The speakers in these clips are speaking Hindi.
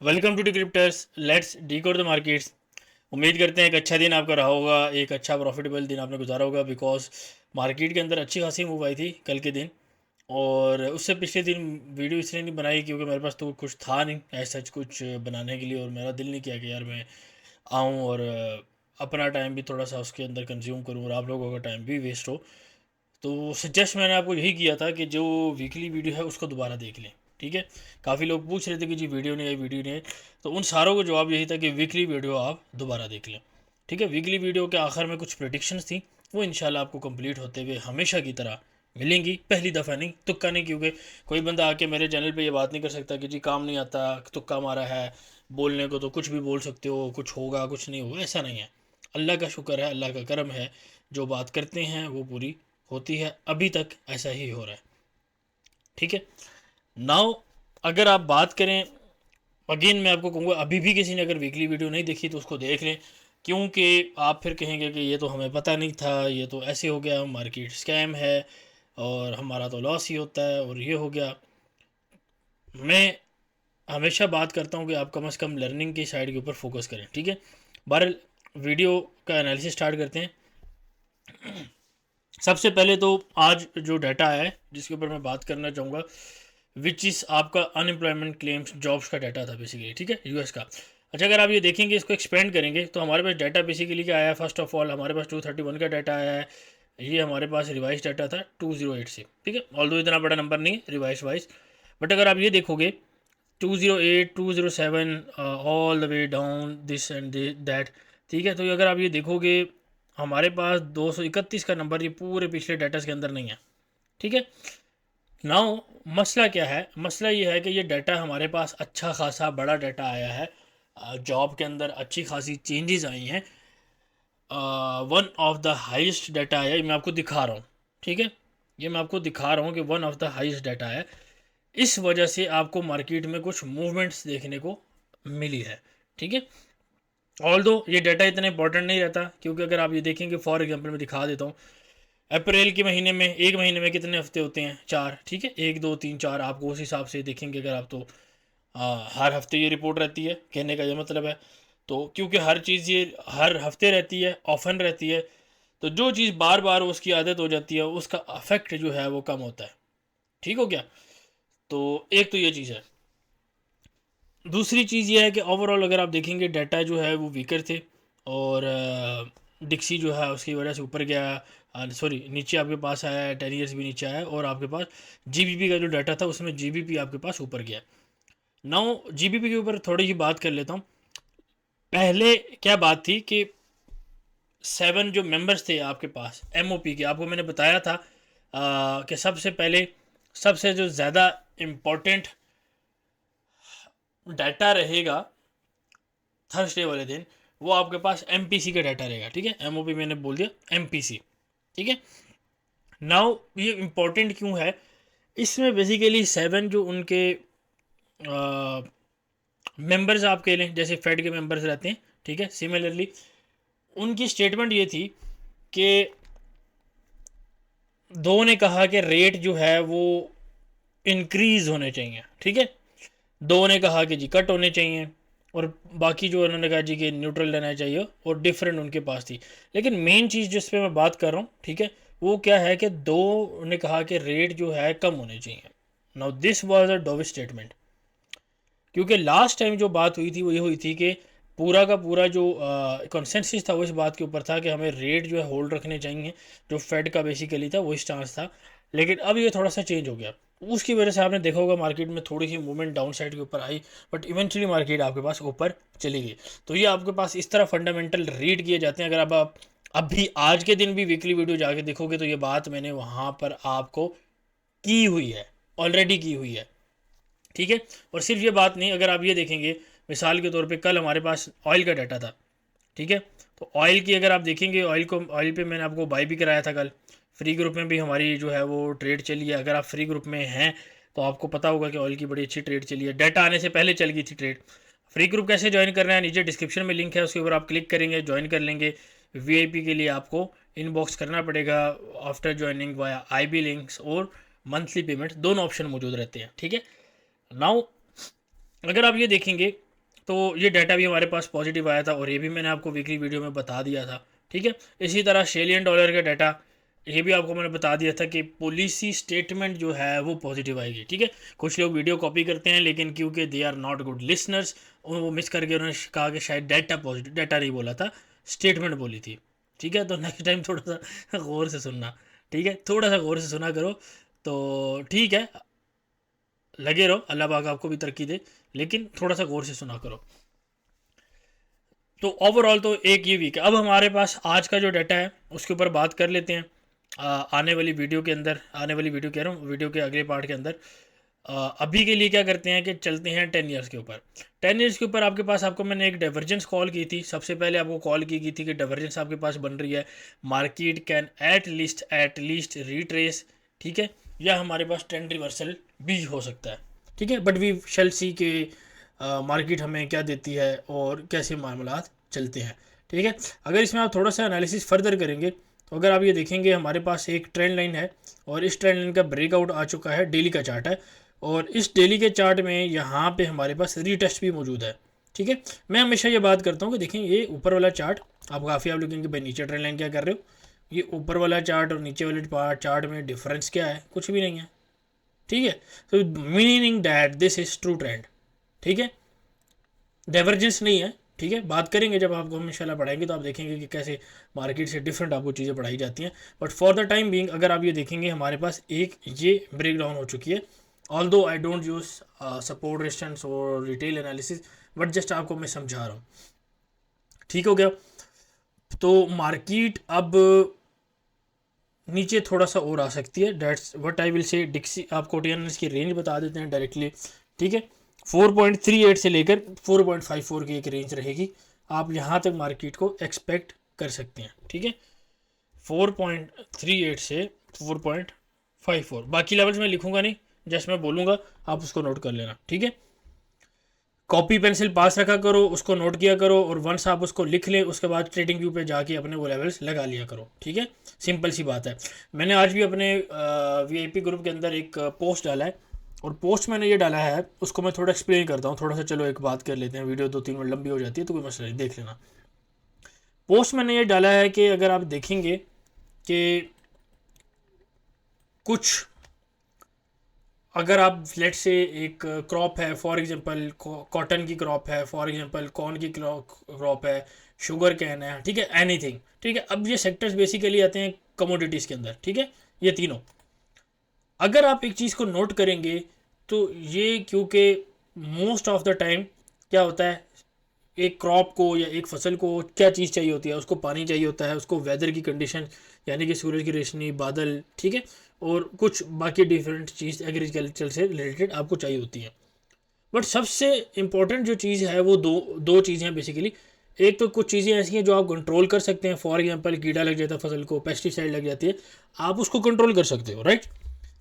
Welcome to Decrypters, let's decode the markets. उम्मीद करते हैं एक अच्छा दिन आपका रहा होगा, एक अच्छा प्रॉफिटेबल दिन आपने गुजारा होगा। बिकॉज मार्केट के अंदर अच्छी खासी मूव आई थी कल के दिन। और उससे पिछले दिन वीडियो इसलिए नहीं बनाई क्योंकि मेरे पास तो कुछ था नहीं ऐसा सच कुछ बनाने के लिए, और मेरा दिल नहीं किया कि यार मैं आऊँ और अपना टाइम भी थोड़ा सा उसके अंदर कंज्यूम करूँ और आप लोगों का टाइम भी वेस्ट हो। तो सजेस्ट मैंने आपको यही किया था कि जो वीकली वीडियो है उसको दोबारा देख लें। ठीक है, काफ़ी लोग पूछ रहे थे कि जी वीडियो नहीं आई, वीडियो नहीं आई। तो उन सारों को जवाब यही था कि वीकली वीडियो आप दोबारा देख लें। ठीक है, वीकली वीडियो के आखिर में कुछ प्रेडिक्शंस थी, वो इंशाल्लाह आपको कंप्लीट होते हुए हमेशा की तरह मिलेंगी। पहली दफ़ा नहीं, तुक्का नहीं, क्योंकि कोई बंदा आके मेरे चैनल पे ये बात नहीं कर सकता कि जी काम नहीं आता, तुक्का मारा है। बोलने को तो कुछ भी बोल सकते हो, कुछ होगा कुछ नहीं होगा, ऐसा नहीं है। अल्लाह का शुक्र है, अल्लाह का करम है, जो बात करते हैं वो पूरी होती है। अभी तक ऐसा ही हो रहा है। ठीक है, नाउ अगर आप बात करें, अगेन मैं आपको कहूँगा अभी भी किसी ने अगर वीकली वीडियो नहीं देखी तो उसको देख लें, क्योंकि आप फिर कहेंगे कि ये तो हमें पता नहीं था, ये तो ऐसे हो गया, मार्केट स्कैम है और हमारा तो लॉस ही होता है और ये हो गया। मैं हमेशा बात करता हूँ कि आप कम से कम लर्निंग की साइड के ऊपर फोकस करें। ठीक है, बहरहाल वीडियो का एनालिसिस स्टार्ट करते हैं। सबसे पहले तो आज जो डाटा है जिसके ऊपर मैं बात करना चाहूँगा, विच इज़ आपका अनएम्प्लॉयमेंट क्लेम्स जॉब्स का डाटा था बेसिकली। ठीक है, यूएस का। अच्छा, अगर आप ये देखेंगे, इसको एक्सपेंड करेंगे तो हमारे पास डाटा बेसिकली क्या आया है। फर्स्ट ऑफ ऑल हमारे पास 231 का डाटा आया है। ये हमारे पास रिवाइज डाटा था 208 से। ठीक है, ऑल दो इतना बड़ा नंबर नहीं है रिवाइज वाइज, बट अगर आप ये देखोगे 208 207 all the way down this and that. ठीक है, तो अगर आप ये देखोगे हमारे पास 231 का नंबर ये पूरे पिछले डाटास के अंदर नहीं है। ठीक है, नाउ मसला क्या है, मसला ये है कि ये डाटा हमारे पास अच्छा खासा बड़ा डाटा आया है। जॉब के अंदर अच्छी खासी चेंजेस आई हैं। One of the highest data आया, ये मैं आपको दिखा रहा हूँ। ठीक है, ये मैं आपको दिखा रहा हूँ कि one of the highest data है। इस वजह से आपको मार्केट में कुछ मूवमेंट्स देखने को मिली है। ठीक है, ऑल दो ये डाटा इतना इंपॉर्टेंट नहीं रहता, क्योंकि अगर आप ये देखेंगे, फॉर एग्जांपल मैं दिखा देता हूँ। अप्रैल के महीने में, एक महीने में कितने हफ्ते होते हैं? 4। ठीक है, 1 2 3 4, आपको उस हिसाब से देखेंगे अगर आप तो हर हफ्ते ये रिपोर्ट रहती है, कहने का ये मतलब है। तो क्योंकि हर चीज़ ये हर हफ्ते रहती है, ऑफन रहती है, तो जो चीज़ बार बार उसकी आदत हो जाती है उसका अफेक्ट जो है वो कम होता है। ठीक हो गया? तो एक तो ये चीज़ है। दूसरी चीज़ ये है कि ओवरऑल अगर आप देखेंगे डाटा जो है वो वीकर थे, और डिक्सी जो है उसकी वजह से ऊपर गया, सॉरी नीचे आपके पास आया है, 10 ईयर्स भी नीचे आया है, और आपके पास जीबीपी का जो डाटा था उसमें जीबीपी आपके पास ऊपर गया। नाउ जीबीपी के ऊपर थोड़ी सी बात कर लेता हूँ। पहले क्या बात थी कि 7 जो मेंबर्स थे आपके पास एमओपी के, आपको मैंने बताया था कि सबसे पहले सबसे जो ज़्यादा इम्पोर्टेंट डाटा रहेगा थर्सडे वाले दिन, वो आपके पास एमपीसी का डाटा रहेगा। ठीक है, एमओपी मैंने बोल दिया, एमपीसी। ठीक है, नाउ ये इम्पोर्टेंट क्यों है? इसमें बेसिकली 7 जो उनके मेंबर्स आपके लिए जैसे फेड के मेंबर्स रहते हैं। ठीक है, सिमिलरली उनकी स्टेटमेंट ये थी कि दो ने कहा कि रेट जो है वो इंक्रीज होने चाहिए। ठीक है, दो ने कहा कि जी कट होने चाहिए, और बाकी जो उन्होंने कहा जी कि न्यूट्रल रहना चाहिए, और डिफरेंट उनके पास थी। लेकिन मेन चीज़ जिस पे मैं बात कर रहा हूँ, ठीक है, वो क्या है कि दो ने कहा कि रेट जो है कम होने चाहिए। Now this was a dovish statement, क्योंकि लास्ट टाइम जो बात हुई थी वो ये हुई थी कि पूरा का पूरा जो कंसेंसस था वो इस बात के ऊपर था कि हमें रेट जो है होल्ड रखने चाहिए, जो फेड का बेसिकली था वो स्टांस था। लेकिन अब ये थोड़ा सा चेंज हो गया, उसकी वजह से आपने देखा होगा मार्केट में थोड़ी सी मूवमेंट डाउन साइड के ऊपर आई, बट इवेंचुअली मार्केट आपके पास ऊपर चली गई। तो ये आपके पास इस तरह फंडामेंटल रीड किए जाते हैं। अगर आप अभी आज के दिन भी वीकली वीडियो जाके देखोगे तो ये बात मैंने वहाँ पर आपको की हुई है, ऑलरेडी की हुई है। ठीक है, और सिर्फ ये बात नहीं, अगर आप ये देखेंगे, मिसाल के तौर पे कल हमारे पास ऑयल का डाटा था। ठीक है, तो ऑयल की अगर आप देखेंगे, ऑयल पे मैंने आपको बाई भी कराया था कल। फ्री ग्रुप में भी हमारी जो है वो ट्रेड चली है। अगर आप फ्री ग्रुप में हैं तो आपको पता होगा कि ऑयल की बड़ी अच्छी ट्रेड चली है, डाटा आने से पहले चल गई थी ट्रेड। फ्री ग्रुप कैसे ज्वाइन करना है, नीचे डिस्क्रिप्शन में लिंक है, उसके ऊपर आप क्लिक करेंगे, ज्वाइन कर लेंगे। वीआईपी के लिए आपको इनबॉक्स करना पड़ेगा after joining via IB links, और मंथली पेमेंट दोनों ऑप्शन मौजूद रहते हैं। ठीक है, नाउ अगर आप ये देखेंगे तो ये डाटा भी हमारे पास पॉजिटिव आया था और ये भी मैंने आपको वीकली वीडियो में बता दिया था, ठीक है। इसी तरह ऑस्ट्रेलियन डॉलर का डाटा, ये भी आपको मैंने बता दिया था कि पॉलिसी स्टेटमेंट जो है वो पॉजिटिव आएगी, ठीक है। कुछ लोग वीडियो कॉपी करते हैं लेकिन क्योंकि they are not good listeners, वो मिस करके उन्होंने कहा कि शायद डाटा पॉजिटिव, डाटा नहीं बोला था, स्टेटमेंट बोली थी, ठीक है। तो नेक्स्ट टाइम थोड़ा सा गौर से सुनना, ठीक है, थोड़ा सा गौर से सुना करो, तो ठीक है, लगे रहो, अल्लाह पाक आपको भी तरक्की दे, लेकिन थोड़ा सा गौर से सुना करो। तो ओवरऑल तो एक ये वीक है। अब हमारे पास आज का जो डाटा है उसके ऊपर बात कर लेते हैं आने वाली वीडियो के अंदर, आने वाली वीडियो कह रहा हूँ, वीडियो के अगले पार्ट के अंदर। अभी के लिए क्या करते हैं कि चलते हैं 10 ईयर्स के ऊपर। 10 ईयर्स के ऊपर आपके पास, आपको मैंने एक डाइवर्जेंस कॉल की थी, सबसे पहले आपको कॉल की गई थी कि डाइवर्जेंस आपके पास बन रही है, market can at least retrace, ठीक है, या हमारे पास ट्रेंड रिवर्सल भी हो सकता है, ठीक है। बट वी शैल सी के मार्केट हमें क्या देती है और कैसे मामलात चलते हैं, ठीक है। अगर इसमें आप थोड़ा सा एनालिसिस फर्दर करेंगे तो अगर आप ये देखेंगे हमारे पास एक ट्रेंड लाइन है और इस ट्रेंड लाइन का ब्रेकआउट आ चुका है, डेली का चार्ट है, और इस डेली के चार्ट में यहाँ पे हमारे पास रीटेस्ट भी मौजूद है, ठीक है। मैं हमेशा ये बात करता हूँ कि देखें ये ऊपर वाला चार्ट, आप काफ़ी आप लोगों के भाई नीचे ट्रेंड लाइन क्या कर रहे हो, ये ऊपर वाला चार्ट और नीचे वाले चार्ट में डिफरेंस क्या है, कुछ भी नहीं है, ठीक है। तो meaning that this is true trend, ठीक है, डाइवर्जेंस नहीं है, ठीक है। बात करेंगे जब आपको हम इंशाल्लाह पढ़ाएंगे तो आप देखेंगे कि कैसे मार्केट से डिफरेंट आपको चीज़ें पढ़ाई जाती हैं। But for the time being अगर आप ये देखेंगे हमारे पास एक ये ब्रेक डाउन हो चुकी है, although I don't use support resistance और रिटेल एनालिसिस, बट जस्ट आपको मैं समझा रहा हूँ, ठीक हो गया। तो मार्केट अब नीचे थोड़ा सा और आ सकती है, dates what I will say. डिक्सी आपको टीएनएस की रेंज बता देते हैं डायरेक्टली, ठीक है। 4.38 से लेकर 4.54 की एक रेंज रहेगी, आप यहाँ तक मार्केट को एक्सपेक्ट कर सकते हैं, ठीक है। 4.38 से 4.54, बाकी लेवल्स मैं लिखूंगा नहीं, जस्ट मैं बोलूँगा, आप उसको नोट कर लेना, ठीक है। कॉपी पेंसिल पास रखा करो, उसको नोट किया करो, और वंस आप उसको लिख लें उसके बाद ट्रेडिंग व्यू पे जाके अपने वो लेवल्स लगा लिया करो, ठीक है। सिंपल सी बात है। मैंने आज भी अपने वीआईपी ग्रुप के अंदर एक पोस्ट डाला है, और पोस्ट मैंने ये डाला है उसको मैं थोड़ा एक्सप्लेन करता हूँ, थोड़ा सा चलो एक बात कर लेते हैं, वीडियो 2-3 मिनट लंबी हो जाती है तो कोई मसला नहीं, देख लेना। पोस्ट मैंने ये डाला है कि अगर आप देखेंगे कि कुछ, अगर आप लेट से एक क्रॉप है, फॉर एग्जांपल कॉटन की क्रॉप है, फॉर एग्जांपल कॉर्न की क्रॉप है, शुगर कैन है, ठीक है, एनीथिंग, ठीक है। अब ये सेक्टर्स बेसिकली आते हैं कमोडिटीज़ के अंदर, ठीक है, ये तीनों। अगर आप एक चीज़ को नोट करेंगे तो ये, क्योंकि मोस्ट ऑफ द टाइम क्या होता है, एक क्रॉप को या एक फसल को क्या चीज़ चाहिए होती है, उसको पानी चाहिए होता है, उसको वेदर की कंडीशन यानी कि सूरज की रोशनी, बादल, ठीक है, और कुछ बाकी डिफरेंट चीज़ एग्रीकल्चर से रिलेटेड आपको चाहिए होती है। बट सबसे इम्पॉर्टेंट जो चीज़ है वो दो चीज़ें हैं बेसिकली। एक तो कुछ चीज़ें ऐसी हैं जो आप कंट्रोल कर सकते हैं, फॉर एग्जांपल कीड़ा लग जाता है फसल को, पेस्टिसाइड लग जाती है, आप उसको कंट्रोल कर सकते हो, राइट।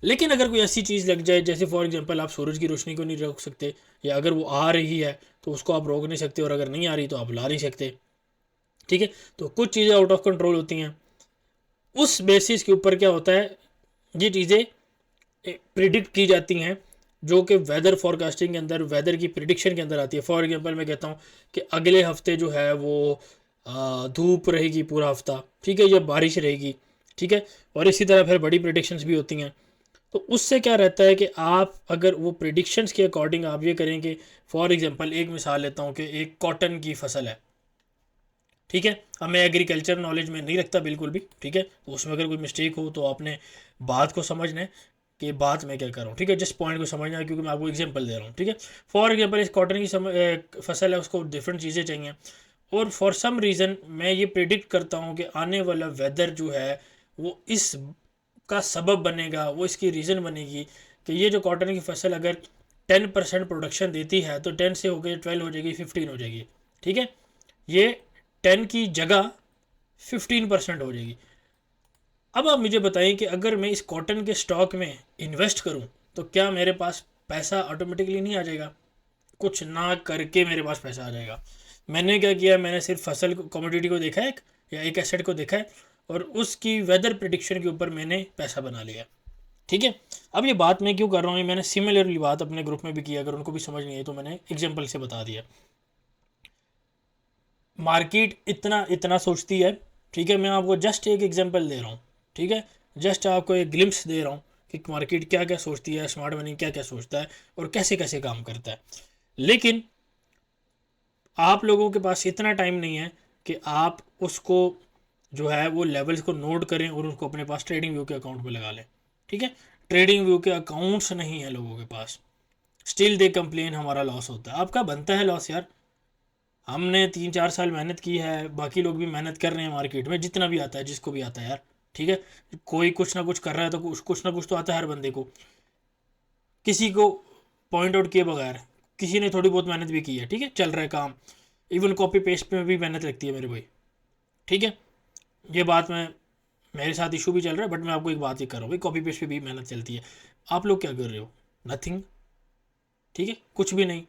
लेकिन अगर कोई ऐसी चीज़ लग जाए, जैसे फॉर एग्जांपल आप सूरज की रोशनी को नहीं रोक सकते, या अगर वो आ रही है तो उसको आप रोक नहीं सकते, और अगर नहीं आ रही तो आप ला नहीं सकते, ठीक है। तो कुछ चीज़ें आउट ऑफ कंट्रोल होती हैं, उस बेसिस के ऊपर क्या होता है, ये चीज़ें प्रिडिक्ट की जाती हैं जो कि वेदर फॉरकास्टिंग के अंदर, वेदर की प्रिडिक्शन के अंदर आती है। फॉर एग्जांपल मैं कहता हूँ कि अगले हफ्ते जो है वो धूप रहेगी पूरा हफ्ता, ठीक है, या बारिश रहेगी, ठीक है, और इसी तरह फिर बड़ी प्रिडिक्शंस भी होती हैं। तो उससे क्या रहता है कि आप अगर वो प्रिडिक्शंस के अकॉर्डिंग आप ये करेंगे, फॉर एग्जांपल एक मिसाल लेता हूँ कि एक कॉटन की फसल है, ठीक है। अब मैं एग्रीकल्चर नॉलेज में नहीं रखता बिल्कुल भी, ठीक है, तो उसमें अगर कोई मिस्टेक हो तो आपने बात को समझना है कि बात मैं क्या कर रहा हूँ, ठीक है, जिस पॉइंट को समझना है, क्योंकि मैं आपको एग्जांपल दे रहा हूँ, ठीक है। फॉर एग्जांपल इस कॉटन की फसल है, उसको डिफरेंट चीज़ें चाहिए, और फॉर सम रीज़न मैं ये प्रिडिक्ट करता हूँ कि आने वाला वेदर जो है वो इस का सबब बनेगा, वो इसकी रीज़न बनेगी कि ये जो कॉटन की फसल अगर 10% प्रोडक्शन देती है तो 10 से होकर 12 हो जाएगी, 15 हो जाएगी, ठीक है, ये 10 की जगह 15% हो जाएगी। अब आप मुझे बताइए कि अगर मैं इस कॉटन के स्टॉक में इन्वेस्ट करूं तो क्या मेरे पास पैसा ऑटोमेटिकली नहीं आ जाएगा? कुछ ना करके मेरे पास पैसा आ जाएगा। मैंने क्या किया, मैंने सिर्फ फसल को, कमोडिटी को देखा है या एक एसेट को देखा है, और उसकी वेदर प्रिडिक्शन के ऊपर मैंने पैसा बना लिया, ठीक है। अब ये बात मैं क्यों कर रहा हूँ, मैंने सिमिलरली बात अपने ग्रुप में भी किया, अगर उनको भी समझ नहीं आई तो मैंने एग्जाम्पल से बता दिया। मार्केट इतना इतना सोचती है, ठीक है। मैं आपको जस्ट एक एग्जांपल दे रहा हूँ, ठीक है, जस्ट आपको एक ग्लिम्स दे रहा हूँ कि मार्केट क्या क्या सोचती है, स्मार्ट मनी क्या क्या सोचता है और कैसे कैसे काम करता है। लेकिन आप लोगों के पास इतना टाइम नहीं है कि आप उसको जो है वो लेवल्स को नोट करें और उसको अपने पास ट्रेडिंग व्यू के अकाउंट में लगा लें, ठीक है। ट्रेडिंग व्यू के अकाउंट्स नहीं है लोगों के पास, स्टिल दे कंप्लेन हमारा लॉस होता है। आपका बनता है लॉस यार, हमने 3-4 साल मेहनत की है, बाकी लोग भी मेहनत कर रहे हैं मार्केट में, जितना भी आता है जिसको भी आता है यार, ठीक है। कोई कुछ ना कुछ कर रहा है तो कुछ ना कुछ तो आता है हर बंदे को, किसी को पॉइंट आउट किए बगैर किसी ने थोड़ी बहुत मेहनत भी की है, ठीक है, चल रहा है काम। इवन कॉपी पेस्ट पे भी मेहनत लगती है मेरे भाई, ठीक है। ये बात मैं, मेरे साथ इशू भी चल रहा है, बट मैं आपको एक बात ही कर रहा हूँ भाई, कॉपी पेस्ट पे भी मेहनत चलती है। आप लोग क्या कर रहे हो? नथिंग, ठीक है, कुछ भी नहीं।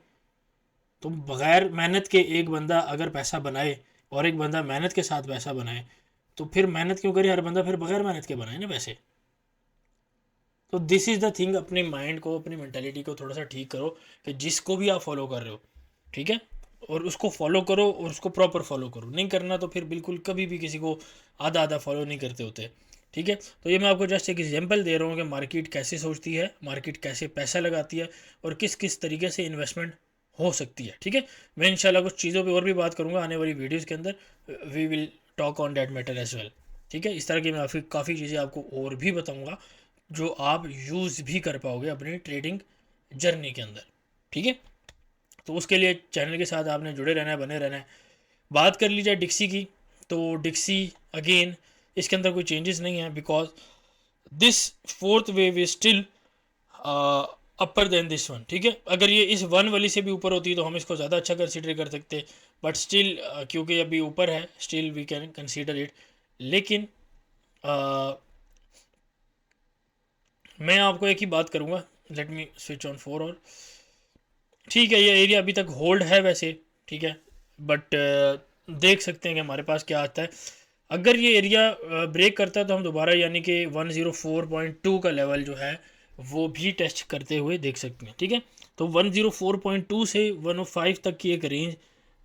तो बगैर मेहनत के एक बंदा अगर पैसा बनाए और एक बंदा मेहनत के साथ पैसा बनाए, तो फिर मेहनत क्यों करे हर बंदा, फिर बगैर मेहनत के बनाए ना पैसे। तो दिस इज़ द थिंग, अपने माइंड को, अपनी मेंटेलिटी को थोड़ा सा ठीक करो कि जिसको भी आप फॉलो कर रहे हो, ठीक है, और उसको फॉलो करो और उसको प्रॉपर फॉलो करो। नहीं करना तो फिर बिल्कुल कभी भी किसी को आधा आधा फॉलो नहीं करते होते, ठीक है। तो ये मैं आपको जस्ट एक एग्जांपल दे रहा हूँ कि मार्केट कैसे सोचती है, मार्केट कैसे पैसा लगाती है और किस किस तरीके से इन्वेस्टमेंट हो सकती है, ठीक है। मैं इंशाल्लाह कुछ चीज़ों पे और भी बात करूँगा आने वाली वीडियोज़ के अंदर, we will talk on that matter as well, ठीक है। इस तरह की मैं काफ़ी चीज़ें आपको और भी बताऊँगा जो आप यूज़ भी कर पाओगे अपनी ट्रेडिंग जर्नी के अंदर, ठीक है। तो उसके लिए चैनल के साथ आपने जुड़े रहना है, बने रहना है। बात कर ली जाए डिक्सी की, तो डिक्सी अगेन इसके अंदर कोई चेंजेस नहीं है, because this fourth wave is still upper then this one, ठीक है। अगर ये इस वन वाली से भी ऊपर होती तो हम इसको ज़्यादा अच्छा कंसीडर कर सकते, बट स्टिल क्योंकि अभी ऊपर है, still we can consider it. लेकिन मैं आपको एक ही बात करूँगा, let me switch on four और, ठीक है, ये एरिया अभी तक होल्ड है वैसे, ठीक है, बट देख सकते हैं कि हमारे पास क्या आता है। अगर ये एरिया ब्रेक करता है तो हम दोबारा यानी कि 104.2 का लेवल जो है वो भी टेस्ट करते हुए देख सकते हैं, ठीक है। तो 104.2 से 105 तक की एक रेंज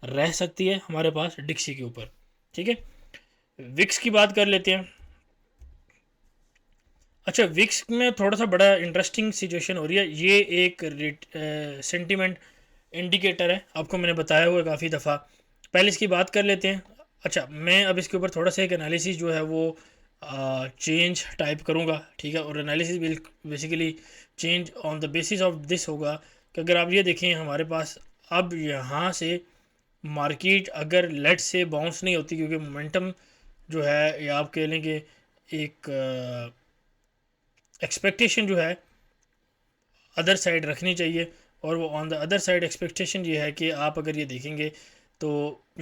रह सकती है हमारे पास डिक्सी के ऊपर, ठीक है। विक्स की बात कर लेते हैं। अच्छा, विक्स में थोड़ा सा बड़ा इंटरेस्टिंग सिचुएशन हो रही है। ये एक सेंटीमेंट इंडिकेटर है, आपको मैंने बताया हुआ है काफ़ी दफ़ा। पहले इसकी बात कर लेते हैं। अच्छा, मैं अब इसके ऊपर थोड़ा सा एक एनालिसिस जो है वो चेंज टाइप करूँगा, ठीक है। और analysis will basically change on the basis of this होगा कि अगर आप ये देखें हमारे पास अब यहाँ से मार्केट अगर लेट से बाउंस नहीं होती, क्योंकि मोमेंटम जो है या आप कह लें कि एक एक्सपेक्टेशन जो है अदर साइड रखनी चाहिए, और वो on the other side expectation ये है कि आप अगर ये देखेंगे तो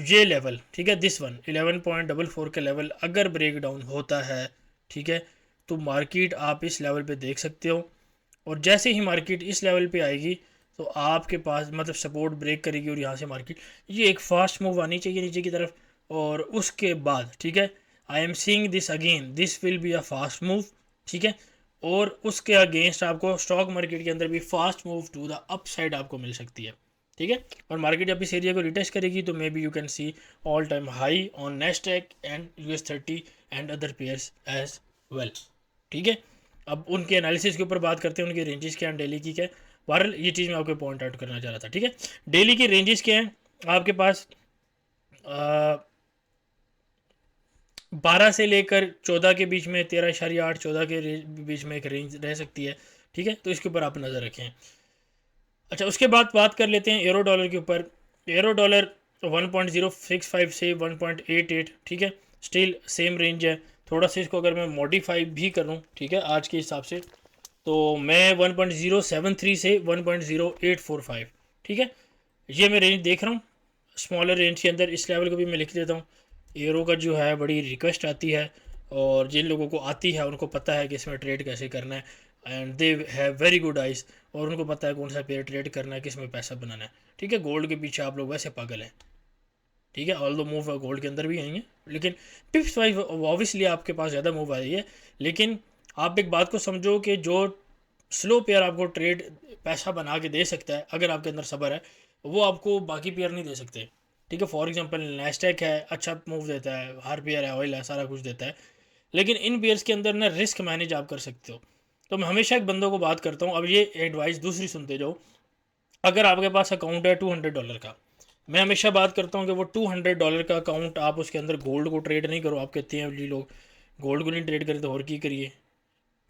ये लेवल, ठीक है, दिस वन 11.44 का लेवल अगर ब्रेक डाउन होता है, ठीक है, तो मार्केट आप इस लेवल पे देख सकते हो। और जैसे ही मार्केट इस लेवल पे आएगी तो आपके पास मतलब सपोर्ट ब्रेक करेगी और यहाँ से मार्केट ये एक फास्ट मूव आनी चाहिए नीचे की तरफ, और उसके बाद, ठीक है, I am seeing this again, this will be a fast move, ठीक है। और उसके अगेंस्ट आपको स्टॉक मार्केट के अंदर भी fast move to the upside आपको मिल सकती है, ठीक है। और मार्केट जब इस एरिया को रिटेस्ट करेगी तो maybe you can see all time high on Nasdaq and US30 and other pairs as well, ठीक है। अब उनके एनालिसिस के ऊपर बात करते हैं, उनकी रेंजेस क्या हैं, डेली की क्या है। बहरहाल ये चीज़ मैं आपको पॉइंट आउट करना चाह रहा था, ठीक है। डेली की रेंजेस क्या हैं आपके पास, 12 से लेकर 14 के बीच में, 13.8 14 के बीच में एक रेंज रह सकती है, ठीक है। तो इसके ऊपर आप नज़र रखें। अच्छा, उसके बाद बात कर लेते हैं एरो डॉलर के ऊपर। एरो डॉलर 1.065 से 1.88, ठीक है, स्टिल सेम रेंज है। थोड़ा सा इसको अगर मैं मॉडिफाई भी करूँ, ठीक है, आज के हिसाब से, तो मैं 1.073 से 1.0845, ठीक है, ये मैं रेंज देख रहा हूँ। स्मॉलर रेंज के अंदर इस लेवल को भी मैं लिख देता हूँ। एरो का जो है बड़ी रिक्वेस्ट आती है, और जिन लोगों को आती है उनको पता है कि इसमें ट्रेड कैसे करना है, and they have very good eyes, और उनको पता है कौन सा पेयर ट्रेड करना है, किस में पैसा बनाना है, ठीक है। गोल्ड के पीछे आप लोग वैसे पागल हैं, ठीक है, ऑल दो मूव गोल्ड के अंदर भी आई हैं, लेकिन पिप्स वाइज ऑब्वियसली आपके पास ज़्यादा मूव आई है। लेकिन आप एक बात को समझो कि जो स्लो पेयर आपको ट्रेड पैसा बना के दे सकता है, अगर आपके अंदर सब्र है, वो आपको बाकी पेयर नहीं दे सकते, ठीक है। फॉर एग्जांपल नैस्डैक है, अच्छा मूव देता है, हर पेयर है, ऑयल है, सारा कुछ देता है, लेकिन इन पेयर्स के अंदर ना रिस्क मैनेज आप कर सकते हो। तो मैं हमेशा एक बंदों को बात करता हूँ, अब ये एडवाइस दूसरी सुनते जाओ। अगर आपके पास अकाउंट है $200 का, मैं हमेशा बात करता हूँ कि वो $200 का अकाउंट आप उसके अंदर गोल्ड को ट्रेड नहीं करो। आप कहते हैं जी लोग गोल्ड को नहीं ट्रेड करें तो और की करिए,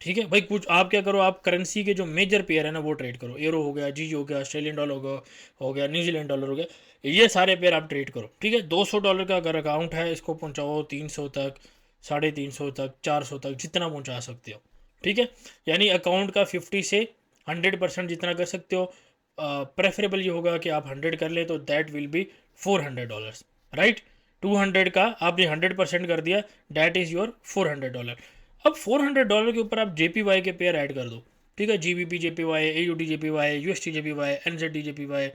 ठीक है भाई। कुछ आप क्या करो, आप करेंसी के जो मेजर पेयर है ना वो ट्रेड करो। यूरो हो गया, जी हो गया, ऑस्ट्रेलियन डॉलर हो गया, न्यूजीलैंड डॉलर हो गया, ये सारे पेयर आप ट्रेड करो, ठीक है। $200 का अगर अकाउंट है, इसको पहुंचाओ 300 तक, 350 तक, 400 तक, जितना पहुंचा सकते हो, ठीक है। यानी अकाउंट का 50 से 100% जितना कर सकते हो। प्रेफरेबल ये होगा कि आप 100 कर ले, तो दैट विल बी $400, राइट। 200 का आपने 100% कर दिया, डैट इज़ योर $400। अब $400 के ऊपर आप JPY के पेयर ऐड कर दो, ठीक है। GBP JPY, AUD JPY, USD JPY, NZD JPY,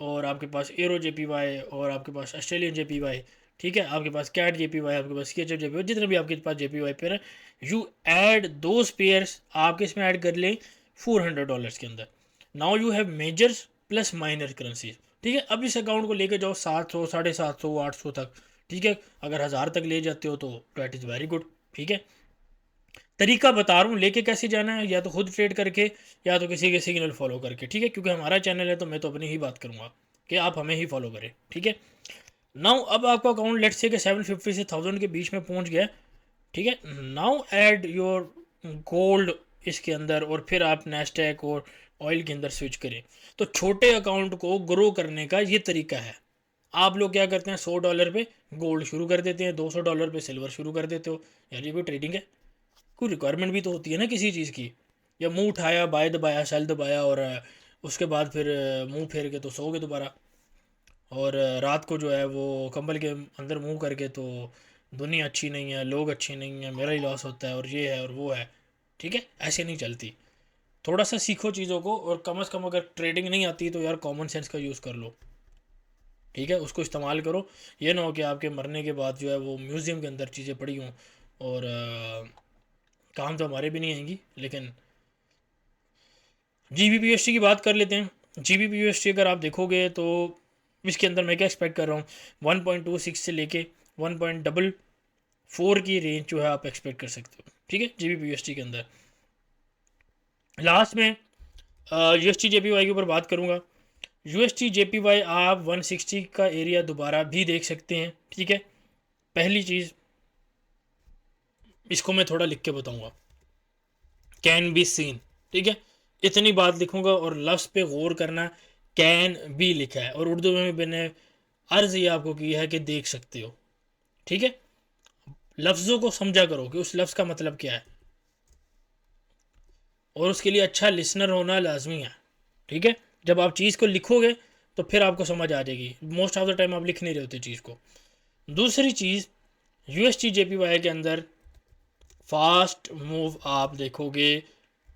और आपके पास एरो JPY, और आपके पास ऑस्ट्रेलियन JPY, ठीक है। आपके पास कैट JPY, आपके पास CHF JPY, जितने भी आपके पास JPY पेयर है, यू ऐड दोज पेयर्स, आप किस में ऐड कर लें, $400 के अंदर। Now you have measures plus minor currencies, ठीक है। अब इस अकाउंट को लेके जाओ 700, 750, 800 तक, ठीक है। अगर 1000 तक ले जाते हो तो डैट इज़ वेरी गुड, ठीक है। तरीका बता रहा हूँ लेके कैसे जाना है, या तो खुद ट्रेड करके, या तो किसी के सिग्नल फॉलो करके, ठीक है। क्योंकि हमारा चैनल है तो मैं तो अपनी ही बात करूँगा कि आप हमें ही फॉलो करें, ठीक है। नाउ अब आपका अकाउंट लेट्स से कि 750 से 1000 के बीच में पहुँच गया, ठीक है। नाउ ऐड योर गोल्ड इसके अंदर, और फिर आप नैस्डैक और ऑयल के अंदर स्विच करें। तो छोटे अकाउंट को ग्रो करने का ये तरीका है। आप लोग क्या करते हैं, $100 पे गोल्ड शुरू कर देते हैं, $200 पे सिल्वर शुरू कर देते हो। यार ये कोई ट्रेडिंग है? कोई रिक्वायरमेंट भी तो होती है ना किसी चीज़ की। या मुंह उठाया, बाय दबाया, सेल दबाया, और उसके बाद फिर मुंह फेर के तो सो गए दोबारा, और रात को जो है वो कंबल के अंदर मुंह करके तो दुनिया अच्छी नहीं है, लोग अच्छे नहीं हैं, मेरा ही लॉस होता है, और ये है और वो है, ठीक है। ऐसे नहीं चलती। थोड़ा सा सीखो चीज़ों को, और कम से कम अगर ट्रेडिंग नहीं आती तो यार कॉमन सेंस का यूज़ कर लो, ठीक है। उसको इस्तेमाल करो। ये ना हो कि आपके मरने के बाद जो है वो म्यूज़ियम के अंदर चीज़ें पड़ी हों, और काम तो हमारे भी नहीं आएंगी। लेकिन GBP USD की बात कर लेते हैं। GBP USD अगर आप देखोगे तो इसके अंदर मैं क्या एक्सपेक्ट कर रहा हूँ, 1.26 से लेके 1.44 की रेंज जो है आप एक्सपेक्ट कर सकते हो, ठीक है। GBP USD के अंदर लास्ट में USD JPY के ऊपर बात करूँगा। USD JPY आप 160 का एरिया दोबारा भी देख सकते हैं, ठीक है। पहली चीज़, इसको मैं थोड़ा लिख के बताऊँगा, कैन बी सीन, ठीक है। इतनी बात लिखूंगा, और लफ्ज़ पे गौर करना, कैन बी लिखा है, और उर्दू में मैंने अर्ज़ ये आपको की है कि देख सकते हो, ठीक है। लफ्ज़ों को समझा करो कि उस लफ्ज़ का मतलब क्या है, और उसके लिए अच्छा लिसनर होना लाजमी है, ठीक है। जब आप चीज़ को लिखोगे तो फिर आपको समझ आ जाएगी। मोस्ट ऑफ द टाइम आप लिख नहीं रहे होते चीज़ को। दूसरी चीज़, USD JPY के अंदर फास्ट मूव आप देखोगे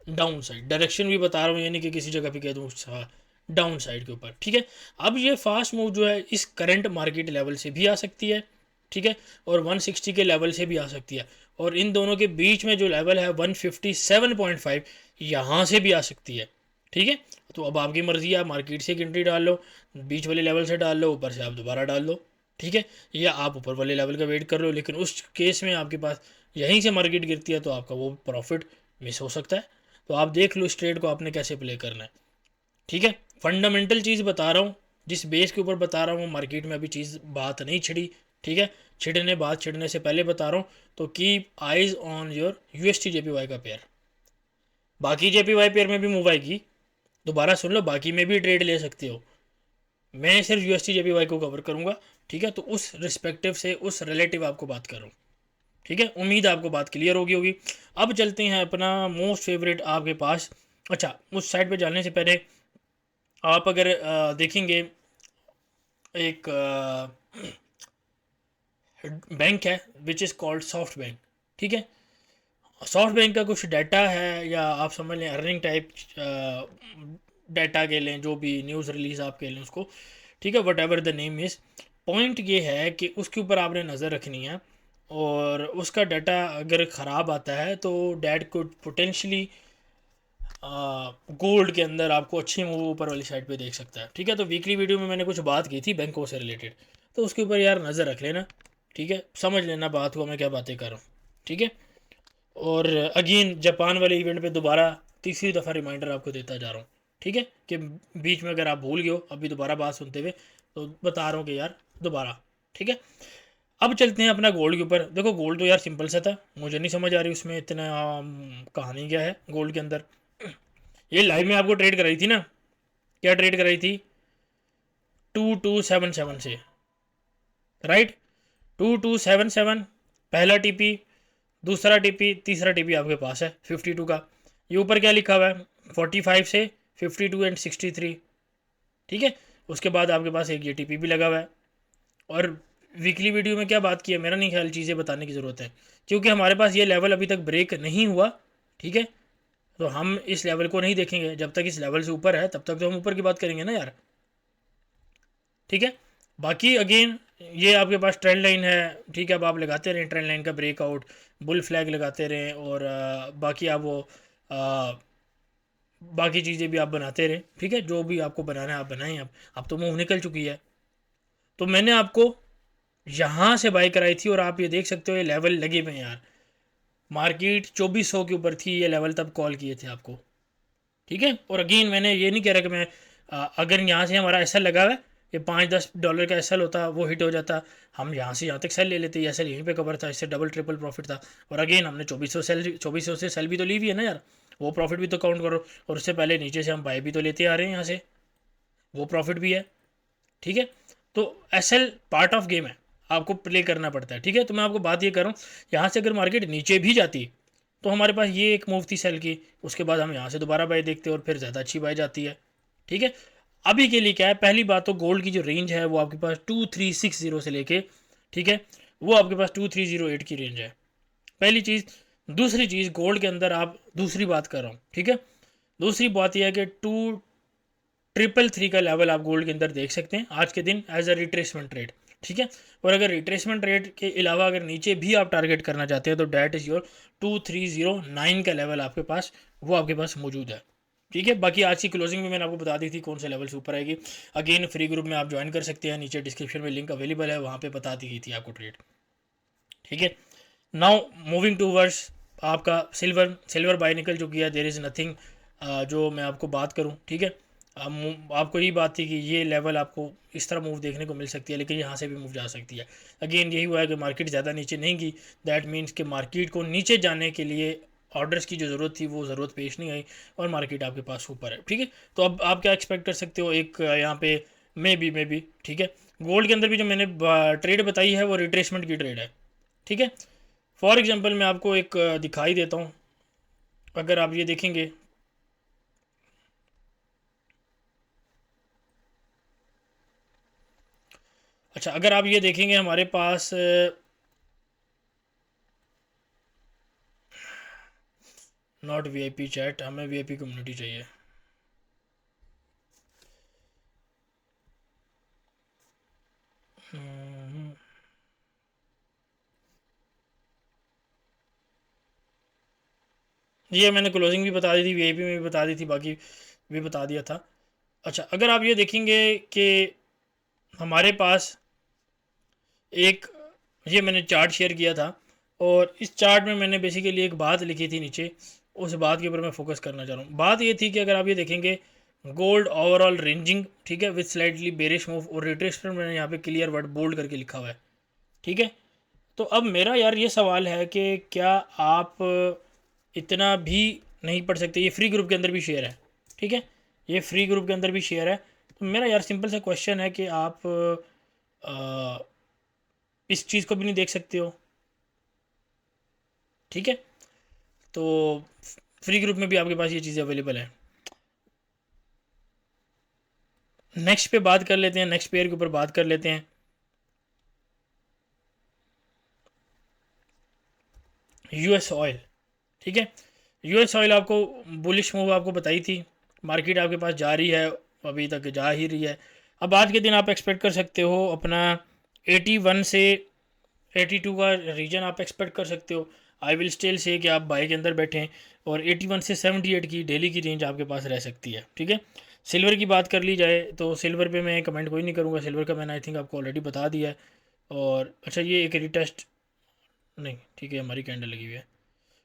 डाउन साइड, डायरेक्शन भी बता रहा हूँ, यानी कि किसी जगह पे कह दूँ डाउन साइड के ऊपर, ठीक है। अब ये फास्ट मूव जो है इस करंट मार्केट लेवल से भी आ सकती है, ठीक है, और 160 के लेवल से भी आ सकती है, और इन दोनों के बीच में जो लेवल है 157.5, यहाँ से भी आ सकती है, ठीक है। तो अब आपकी मर्ज़ी है, आप मार्केट से एक एंट्री डाल लो, बीच वाले लेवल से डाल लो, ऊपर से आप दोबारा डाल लो, ठीक है, या आप ऊपर वाले लेवल का वेट कर लो। लेकिन उस केस में आपके पास यहीं से मार्केट गिरती है तो आपका वो प्रॉफिट मिस हो सकता है। तो आप देख लो इस ट्रेड को आपने कैसे प्ले करना है, ठीक है। फंडामेंटल चीज़ बता रहा हूँ, जिस बेस के ऊपर बता रहा हूँ, मार्केट में अभी चीज़ बात नहीं छिड़ी, ठीक है। बात छिड़ने से पहले बता रहा हूँ। तो keep eyes on your USD JPY का पेयर। बाकी JPY पेयर में भी मूव आएगी, दोबारा सुन लो, बाकी में भी ट्रेड ले सकते हो। मैं सिर्फ USD JPY को कवर करूँगा, ठीक है। तो उस रिस्पेक्टिव से, उस रिलेटिव आपको बात कर रहा हूँ, ठीक है। उम्मीद है आपको बात क्लियर होगी। अब चलते हैं अपना मोस्ट फेवरेट आपके पास। अच्छा, उस साइड पे जाने से पहले आप अगर देखेंगे, एक बैंक है which is called soft bank, ठीक है। सॉफ्ट बैंक का कुछ डाटा है, या आप समझ लें अर्निंग टाइप डाटा के लें, जो भी न्यूज़ रिलीज़ आप कह लें उसको, ठीक है। What ever the name is, point ये है कि उसके ऊपर आपने नज़र रखनी है, और उसका डाटा अगर ख़राब आता है तो डैट कुड पोटेंशली गोल्ड के अंदर आपको अच्छी मूव ऊपर वाली साइड पे देख सकता है। ठीक है, तो वीकली वीडियो में मैंने कुछ बात की थी बैंकों से रिलेटेड, तो उसके ऊपर यार नज़र रख लेना। ठीक है, समझ लेना बात को मैं क्या बातें कर रहा हूँ। ठीक है, और अगेन जापान वाले इवेंट पे दोबारा तीसरी दफ़ा रिमाइंडर आपको देता जा रहा हूँ। ठीक है, कि बीच में अगर आप भूल गए हो अभी दोबारा बात सुनते हुए, तो बता रहा हूँ कि यार दोबारा। ठीक है, अब चलते हैं अपना गोल्ड के ऊपर। देखो गोल्ड तो यार सिंपल सा था, मुझे नहीं समझ आ रही उसमें इतना कहानी क्या है गोल्ड के अंदर। ये लाइव में आपको ट्रेड कराई थी ना, क्या ट्रेड कराई थी, 2277 से, राइट। 2277 पहला टीपी, दूसरा टीपी, तीसरा टीपी आपके पास है 52 का। ये ऊपर क्या लिखा हुआ है, 45 से 52 एंड 63। ठीक है, उसके बाद आपके पास एक ये टीपी भी लगा हुआ है। और वीकली वीडियो में क्या बात की है, मेरा नहीं ख्याल चीज़ें बताने की ज़रूरत है, क्योंकि हमारे पास ये लेवल अभी तक ब्रेक नहीं हुआ। ठीक है, तो हम इस लेवल को नहीं देखेंगे, जब तक इस लेवल से ऊपर है तब तक तो हम ऊपर की बात करेंगे ना यार। ठीक है, बाकी अगेन ये आपके पास ट्रेंड लाइन है। ठीक है, अब आप लगाते रहें ट्रेंड लाइन का ब्रेकआउट, बुल फ्लैग लगाते रहें, और बाकी आप वो बाकी चीज़ें भी आप बनाते रहें। ठीक है, जो भी आपको बनाना है आप बनाएं। अब तो मूव निकल चुकी है, तो मैंने आपको यहाँ से बाई कराई थी, और आप ये देख सकते हो ये लेवल लगे हुए हैं यार। मार्केट 2400 के ऊपर थी, ये लेवल तब कॉल किए थे आपको। ठीक है, और अगेन मैंने ये नहीं कह रहा कि मैं अगर यहाँ से हमारा एस एल लगा हुआ है, ये $5-10 का एस एल होता, वो हिट हो जाता, हम यहाँ से यहाँ तक सेल ले लेते, ये एस एल यहीं पे कवर था, इससे डबल ट्रिपल प्रॉफिट था। और अगेन हमने 2400 से सेल भी तो ली हुई है ना यार, वो प्रॉफिट भी तो काउंट करो। और उससे पहले नीचे से हम बाय भी तो लेते आ रहे हैं यहाँ से, वो प्रॉफिट भी है। ठीक है, तो S L part of game है, आपको प्ले करना पड़ता है। ठीक है, तो मैं आपको बात ये कर रहा हूँ, यहाँ से अगर मार्केट नीचे भी जाती तो हमारे पास ये एक मूव थी सेल की, उसके बाद हम यहाँ से दोबारा बाय देखते हैं और फिर ज़्यादा अच्छी बाय जाती है। ठीक है, अभी के लिए क्या है, पहली बात तो गोल्ड की जो रेंज है वो आपके पास 2360 से लेके, ठीक है, वो आपके पास 2308 की रेंज है, पहली चीज़। दूसरी चीज़ गोल्ड के अंदर आप दूसरी बात कर रहा हूँ। ठीक है, दूसरी बात यह है कि 2333 का लेवल आप गोल्ड के अंदर देख सकते हैं आज के दिन एज अ रिट्रेसमेंट ट्रेड। ठीक है, और अगर रिट्रेसमेंट रेट के अलावा अगर नीचे भी आप टारगेट करना चाहते हैं तो डैट इज़ योर 2309 का लेवल आपके पास, वो आपके पास मौजूद है। ठीक है, बाकी आज की क्लोजिंग में मैंने आपको बता दी थी कौन से लेवल से ऊपर आएगी। अगेन फ्री ग्रुप में आप ज्वाइन कर सकते हैं, नीचे डिस्क्रिप्शन में लिंक अवेलेबल है, वहाँ पे बता दी गई थी आपको ट्रेड। ठीक है, नाउ मूविंग टूवर्ड्स आपका सिल्वर बाय निकल चुकी है, देयर इज़ नथिंग जो मैं आपको बात करूं। ठीक है, आपको यही बात थी कि ये लेवल आपको इस तरह मूव देखने को मिल सकती है, लेकिन यहाँ से भी मूव जा सकती है। अगेन यही हुआ है कि मार्केट ज़्यादा नीचे नहीं गई, दैट मीन्स कि मार्केट को नीचे जाने के लिए ऑर्डर्स की जो ज़रूरत थी वो ज़रूरत पेश नहीं आई, और मार्केट आपके पास ऊपर है। ठीक है, तो अब आप क्या एक्सपेक्ट कर सकते हो, एक यहाँ पे मे बी। ठीक है, गोल्ड के अंदर भी जो मैंने ट्रेड बताई है वो रिट्रेसमेंट की ट्रेड है। ठीक है, फॉर एग्जांपल मैं आपको एक दिखाई देता हूँ, अगर आप ये देखेंगे, अच्छा अगर आप ये देखेंगे हमारे पास नॉट वीआईपी चैट, हमें वीआईपी कम्युनिटी चाहिए। हम्म, ये मैंने क्लोजिंग भी बता दी थी, वीआईपी में भी बता दी थी, बाकी भी बता दिया था। अच्छा अगर आप ये देखेंगे कि हमारे पास एक, ये मैंने चार्ट शेयर किया था, और इस चार्ट में मैंने बेसिकली एक बात लिखी थी नीचे, उस बात के ऊपर मैं फोकस करना चाह रहा हूँ। बात ये थी कि अगर आप ये देखेंगे गोल्ड ओवरऑल रेंजिंग, ठीक है, विथ स्लाइटली बेरिश मूव, और रिट्रेसमेंट मैंने यहाँ पे क्लियर वर्ड बोल्ड करके लिखा हुआ है। ठीक है, तो अब मेरा यार ये सवाल है कि क्या आप इतना भी नहीं पढ़ सकते, ये फ्री ग्रुप के अंदर भी शेयर है। ठीक है, ये फ्री ग्रुप के अंदर भी शेयर है, तो मेरा यार सिंपल सा क्वेश्चन है कि आप इस चीज़ को भी नहीं देख सकते हो। ठीक है, तो फ्री ग्रुप में भी आपके पास ये चीज़ें अवेलेबल है। नेक्स्ट पे बात कर लेते हैं, नेक्स्ट पेयर के ऊपर बात कर लेते हैं, यूएस ऑयल। ठीक है, यूएस ऑयल आपको बुलिश मूव आपको बताई थी, मार्केट आपके पास जा रही है, अभी तक जा ही रही है। अब आज के दिन आप एक्सपेक्ट कर सकते हो अपना 81 से 82 का रीजन आप एक्सपेक्ट कर सकते हो। आई विल स्टिल से कि आप बाई के अंदर बैठें, और 81 से 78 की डेली की रेंज आपके पास रह सकती है, ठीक है। सिल्वर की बात कर ली जाए तो सिल्वर पे मैं कमेंट कोई नहीं करूँगा, सिल्वर का मैंने आई थिंक आपको ऑलरेडी बता दिया है। और अच्छा, ये एक रिटेस्ट नहीं, ठीक है, हमारी कैंडल लगी हुई है,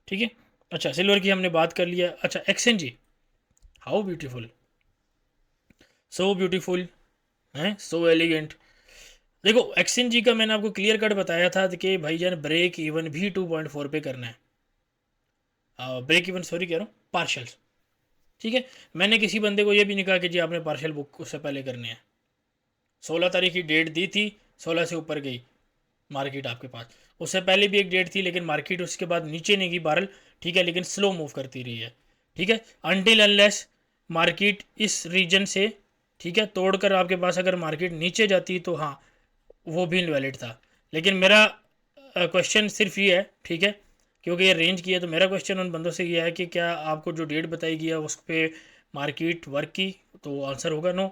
ठीक है। अच्छा, सिल्वर की हमने बात कर लिया। अच्छा, exchange, how beautiful, so beautiful हैं, सो एलिगेंट। देखो एक्सचेंज का मैंने आपको क्लियर कट बताया था कि भाईजान ब्रेक इवन भी 2.4 पे करना है, ब्रेक इवन सॉरी कह रहा हूँ, पार्शल्स, ठीक है। मैंने किसी बंदे को ये भी नहीं कहा कि जी आपने पार्शल बुक उससे पहले करने हैं। 16 तारीख की डेट दी थी, 16 से ऊपर गई मार्केट आपके पास। उससे पहले भी एक डेट थी, लेकिन मार्केट उसके बाद नीचे नहीं गई बारल, ठीक है, लेकिन स्लो मूव करती रही है, ठीक है। अनटिल अनलेस मार्केट इस रीजन से, ठीक है, तोड़कर आपके पास अगर मार्केट नीचे जाती तो हाँ, वो भी इनवैलिड था। लेकिन मेरा क्वेश्चन सिर्फ ये है, ठीक है, क्योंकि ये रेंज की है, तो मेरा क्वेश्चन उन बंदों से ये है कि क्या आपको जो डेट बताई गई है उस पर मार्केट वर्क की, तो आंसर होगा नो।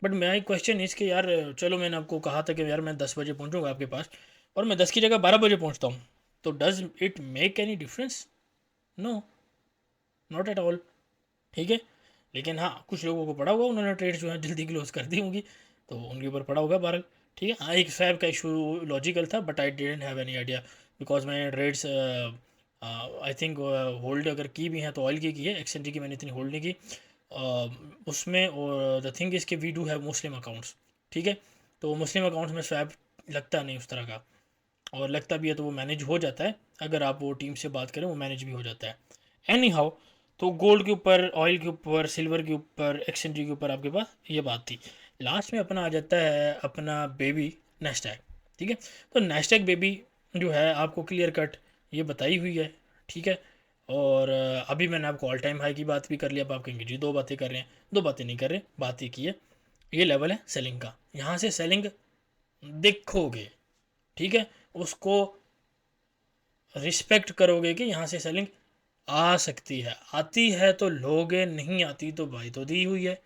बट मेरा एक क्वेश्चन इसके यार, चलो मैंने आपको कहा था कि यार मैं 10 बजे पहुंचूंगा आपके पास, और मैं 10 की जगह 12 बजे पहुंचता हूँ, तो does it make any difference? No, not at all, ठीक है। लेकिन हाँ, कुछ लोगों को पड़ा होगा, उन्होंने ट्रेड जो है जल्दी क्लोज कर दी होंगी, तो उनके ऊपर पड़ा होगा बारल, ठीक है। हाँ, एक फैब का इशू लॉजिकल था, but I didn't have any idea, because मैंने ट्रेड्स आई थिंक होल्ड अगर की भी हैं तो ऑयल की है, एक्सचेंज की मैंने इतनी होल्ड नहीं की उसमें। और द थिंग इज़ कि we do have Muslim accounts, ठीक है, तो मुस्लिम अकाउंट्स में स्वैप लगता नहीं उस तरह का, और लगता भी है तो वो मैनेज हो जाता है, अगर आप वो टीम से बात करें वो मैनेज भी हो जाता है। एनी हाउ, तो गोल्ड के ऊपर, ऑयल के ऊपर, सिल्वर के ऊपर, एक्सचेंज के ऊपर आपके पास ये बात थी। लास्ट में अपना आ जाता है अपना बेबी नेस्टैक, ठीक है। तो नेस्टैक बेबी जो है आपको क्लियर कट ये बताई हुई है, ठीक है। और अभी मैंने आपको ऑल टाइम हाई की बात भी कर लिया। अब आप कहेंगे जी दो बातें कर रहे हैं, दो बातें नहीं कर रहे, बात ही की है। ये लेवल है सेलिंग का, यहाँ से सेलिंग देखोगे, ठीक है, उसको रिस्पेक्ट करोगे कि यहाँ से सेलिंग आ सकती है, आती है तो लोगे, नहीं आती तो भाई तो दी हुई है।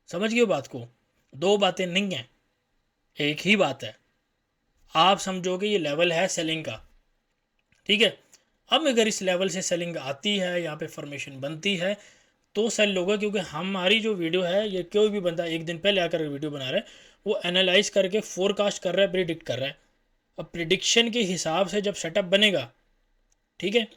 समझ गए बात को? दो बातें नहीं हैं, एक ही बात है। आप समझोगे ये लेवल है सेलिंग का, ठीक है। अब अगर इस लेवल से सेलिंग आती है, यहाँ पे फॉर्मेशन बनती है, तो सेल लोगे, क्योंकि हमारी जो वीडियो है, ये कोई भी बंदा एक दिन पहले आकर वीडियो बना रहा है, वो एनालाइज करके फोरकास्ट कर रहा है, प्रिडिक्ट कर रहा है। अब प्रिडिक्शन के हिसाब से जब सेटअप बनेगा, ठीक है,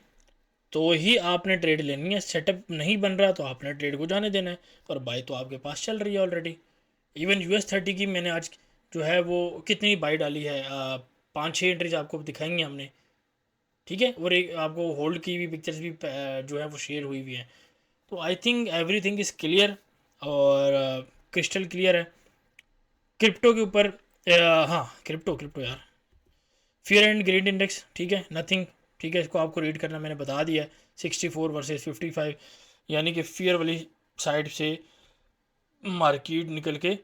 तो ही आपने ट्रेड लेनी है। सेटअप नहीं बन रहा तो आपने ट्रेड को जाने देना है, और बाई तो आपके पास चल रही है ऑलरेडी। इवन US 30 की मैंने आज जो है वो कितनी बाई डाली है, 5-6 एंट्रीज आपको दिखाएंगे हमने, ठीक है। और एक आपको होल्ड की भी पिक्चर्स भी जो है वो शेयर हुई हुई हैं। तो I think everything is clear, और क्रिस्टल क्लियर है। क्रिप्टो के ऊपर हाँ, क्रिप्टो क्रिप्टो यार, फियर एंड ग्रेड इंडेक्स, ठीक है, नथिंग, ठीक है, इसको आपको रीड करना मैंने बता दिया है। 64 वर्सेस 55, यानी कि फियर वाली साइड से मार्केट निकल के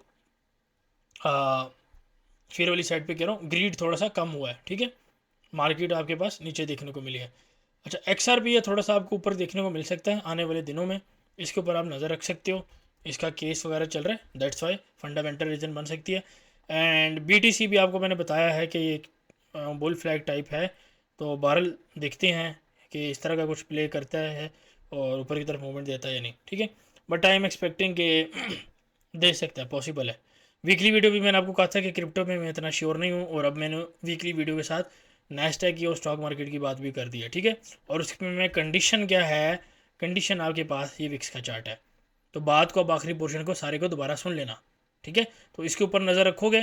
फियर वाली साइड पे कह रहा हूँ, ग्रीड थोड़ा सा कम हुआ है, ठीक है, मार्केट आपके पास नीचे देखने को मिली है। अच्छा, XRP है थोड़ा सा आपको ऊपर देखने को मिल सकता है आने वाले दिनों में, इसके ऊपर आप नज़र रख सकते हो, इसका केस वगैरह चल रहा है, दैट्स वाई फंडामेंटल रीज़न बन सकती है। एंड BTC भी आपको मैंने बताया है कि ये बुल फ्लैग टाइप है, तो बहरहाल देखते हैं कि इस तरह का कुछ प्ले करता है और ऊपर की तरफ मूवमेंट देता है या नहीं, ठीक है। बट आई एम एक्सपेक्टिंग कि दे सकता है, पॉसिबल है। वीकली वीडियो भी मैंने आपको कहा था कि क्रिप्टो में मैं इतना श्योर नहीं हूँ, और अब मैंने वीकली वीडियो के साथ नैस्डैक की और स्टॉक मार्केट की बात भी कर दी है, ठीक है। और उसमें मैं कंडीशन क्या है, कंडीशन आपके पास ये विक्स का चार्ट है, तो बात को अब आखिरी पोर्शन को सारे को दोबारा सुन लेना, ठीक है। तो इसके ऊपर नज़र रखोगे,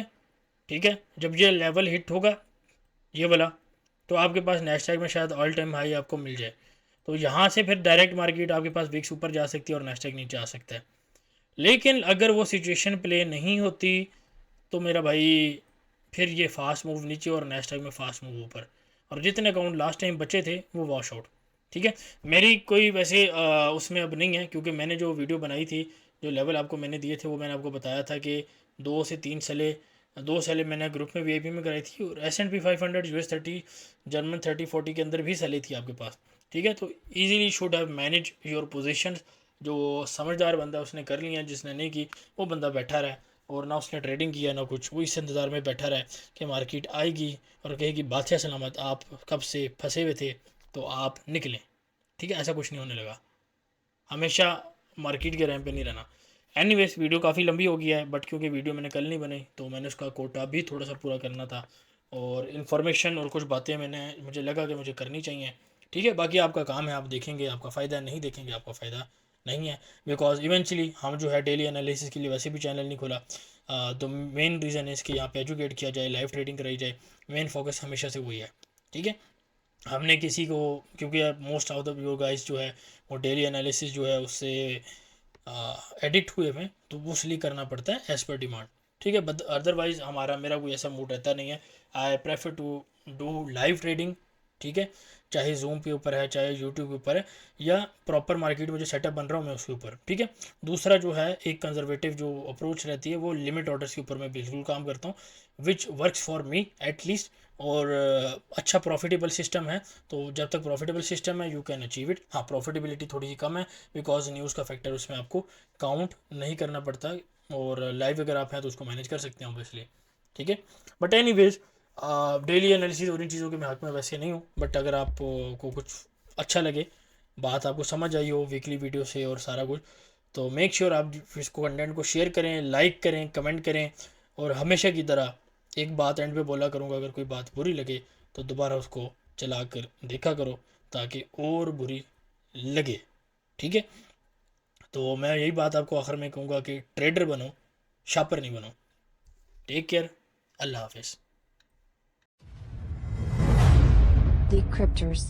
ठीक है, जब ये लेवल हिट होगा ये वाला, तो आपके पास नैस्डैक में शायद ऑल टाइम हाई आपको मिल जाए, तो यहाँ से फिर डायरेक्ट मार्केट आपके पास विक्स ऊपर जा सकती है और नैस्डैक नीचे आ सकता है। लेकिन अगर वो सिचुएशन प्ले नहीं होती तो मेरा भाई फिर ये फास्ट मूव नीचे और नैस्डैक में फास्ट मूव ऊपर, और जितने अकाउंट लास्ट टाइम बचे थे वो वॉश आउट, ठीक है। मेरी कोई वैसे उसमें अब नहीं है, क्योंकि मैंने जो वीडियो बनाई थी, जो लेवल आपको मैंने दिए थे, वो मैंने आपको बताया था कि 2 से 3 सेले, 2 सेले मैंने ग्रुप में VIP में कराई थी, और S&P 500 US 30 जर्मन 30-40 के अंदर भी सेले थी आपके पास, ठीक है। तो easily should have manage your position. जो समझदार बंदा उसने कर लिया, जिसने नहीं की वो बंदा बैठा रहा, और ना उसने ट्रेडिंग किया ना कुछ, वो इस इंतज़ार में बैठा रहा कि मार्केट आएगी और कहेगी बादशाह सलामत, आप कब से फंसे हुए थे तो आप निकलें, ठीक है। ऐसा कुछ नहीं होने लगा, हमेशा मार्केट के रैम पे नहीं रहना। एनीवेज वीडियो काफ़ी लंबी हो गया है, बट क्योंकि वीडियो मैंने कल नहीं बनाई तो मैंने उसका कोटा भी थोड़ा सा पूरा करना था, और इन्फॉर्मेशन और कुछ बातें मुझे लगा कि मुझे करनी चाहिए, ठीक है। बाकी आपका काम है, आप देखेंगे आपका फ़ायदा, नहीं देखेंगे आपका फ़ायदा नहीं है। बिकॉज इवेंचुअली हम जो है डेली एनालिसिस के लिए वैसे भी चैनल नहीं खोला, तो मेन रीज़न है इसके यहाँ पे एजुकेट किया जाए, लाइव ट्रेडिंग कराई जाए, मेन फोकस हमेशा से वही है, ठीक है। हमने किसी को, क्योंकि most of the your guys जो है वो डेली एनालिसिस जो है उससे एडिक्ट हुए हुए, तो वो इसलिए करना पड़ता है एज़ पर डिमांड, ठीक है। बट अदरवाइज़ मेरा कोई ऐसा मूड रहता नहीं है। I prefer to do live trading, ठीक है, चाहे जूम के ऊपर है, चाहे यूट्यूब के ऊपर है, या प्रॉपर मार्केट में जो सेटअप बन रहा हूँ मैं उसके ऊपर, ठीक है। दूसरा जो है एक कंजर्वेटिव जो अप्रोच रहती है वो लिमिट ऑर्डर्स के ऊपर मैं बिल्कुल काम करता हूँ, which works for me at least. और अच्छा प्रॉफिटेबल सिस्टम है, तो जब तक प्रॉफिटेबल सिस्टम है यू कैन अचीव इट। हाँ, प्रॉफिटेबिलिटी थोड़ी सी कम है बिकॉज न्यूज़ का फैक्टर उसमें आपको काउंट नहीं करना पड़ता, और लाइव अगर आप हैं तो उसको मैनेज कर सकते हैं ऑब्वियसली, ठीक है। But any ways daily analysis और इन चीज़ों के मैं हक में वैसे नहीं हूँ, बट अगर आपको कुछ अच्छा लगे, बात आपको समझ आई हो वीकली वीडियो से और सारा कुछ, तो मेक श्योर आप इसको कंटेंट को शेयर करें, लाइक करें, कमेंट करें। और हमेशा की तरह एक बात एंड पे बोला करूँगा, अगर कोई बात बुरी लगे तो दोबारा उसको चला कर देखा करो ताकि और बुरी लगे, ठीक है। तो मैं यही बात आपको आखिर में कहूँगा कि ट्रेडर बनो, शॉपर नहीं बनो। टेक केयर, अल्लाह हाफिज़। Decryptors.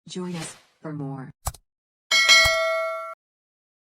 Join us for more.